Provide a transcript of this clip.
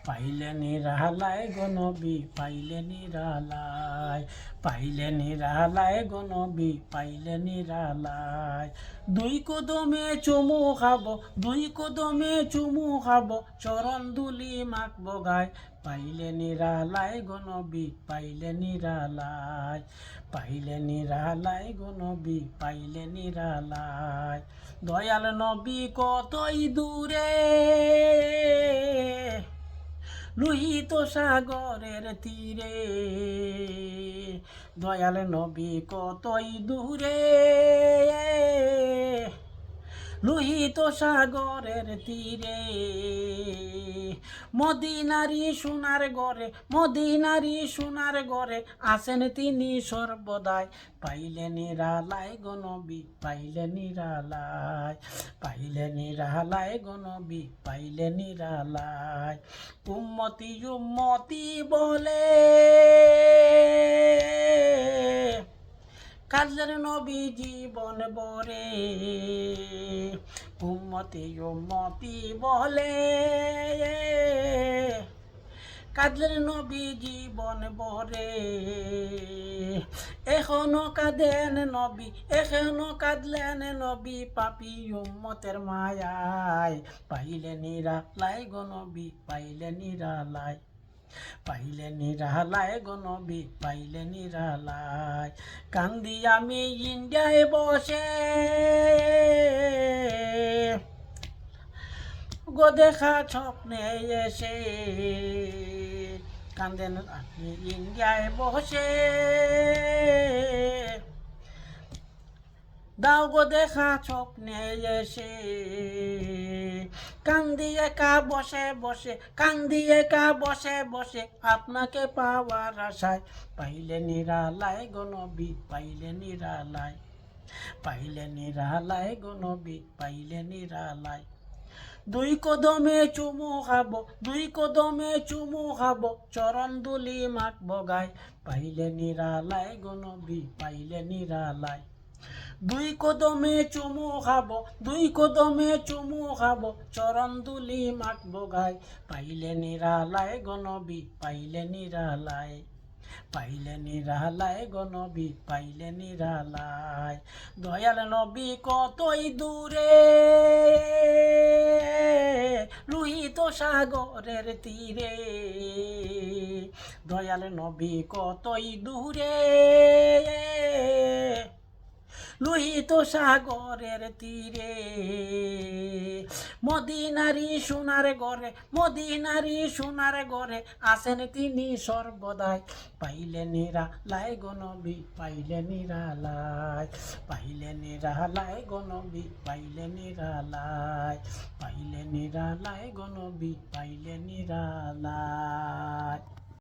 পাইলে নিরালায় গো নবী, পাইলে নিরালায়, পাইলে নিরালায় গো নবী, পাইলে নিরালায়। দুই কদমে চুমু খাবো, দুই কদমে চুমু খাবো, চরণ দুলি মাখবো গায়। পাইলে নিরালায় গো নবী, পাইলে নিরালায়, পাইলে নিরালায় গো নবী, পাইলে নিরালায়। দয়াল নবী কতই দূরে, লোহিত সাগরের তীরে। দয়াল নবী কতই দূরে, লোহিত সাগরের তীরে। মদিনারি সোনার ঘরে, মদিনারি সোনার ঘরে আছেন তিনি সর্বদাই। পাইলে নিরালায় গো নবী, পাইলে নিরালায়, পাইলে নিরালায় গো নবী, পাইলে নিরালায়। উম্মতি উম্মতি বলে কাজের নবী জীবন বরে। উম্মতি উম্মতি বলে কাজের নবী জীবন বরে। এখনো কাঁদেন নবী, এখনো কাঁদলেন নবী, পাপি উম্মতের মায়ায়। পাইলে নিরালায় গো নবী, পাইলে নিরালায়, পাইলে নিরালায় গো নবী, পাইলে নিরালায়। কান্দি আমি ইন্ডিয়ায় বসে গো দেখা স্বপ্নে এসে। কান্দেন আপনি ইন্ডিয়ায় বসে, দাও গো দেখা স্বপ্নে এসে। কান্দি একা বসে বসে, কান্দি একা বসে বসে, আপনাকে পাওয়ার আশায়। পাইলে নিরালায় গো নবী, পাইলে নিরালায়, পাইলে নিরালায় গো নবী, পাইলে নিরালায়। দুই কদমে চুমু খাবো, দুই কদমে চুমু খাবো, চরণ দুলি মাখবো গায়। পাইলে নিরালায় গো নবী, পাইলে নিরালায়। দুই কদমে চুমু খাবো, দুই কদমে চুমু খাবো, চরণ দুলি মাখবো গায়। পাইলে নিরালায় গো নবী, পাইলে নিরালায়, পাইলে নিরালায় গো নবী, পাইলে নিরালায়। দয়াল নবী কতই দূরে, লোহিত সাগরের তীরে। দয়াল নবী কতই দূরে, লোহিত সাগরের তীরে। মদিনারি সোনার ঘরে, মদিনারি সোনার ঘরে আছেন তিনি সর্বদাই। পাইলে নিরালায় গো নবী, পাইলে নিরালায়, পাইলে নিরালায় গো নবী, পাইলে নিরালায়, পাইলে নিরালায় গো নবী, পাইলে নিরালায়।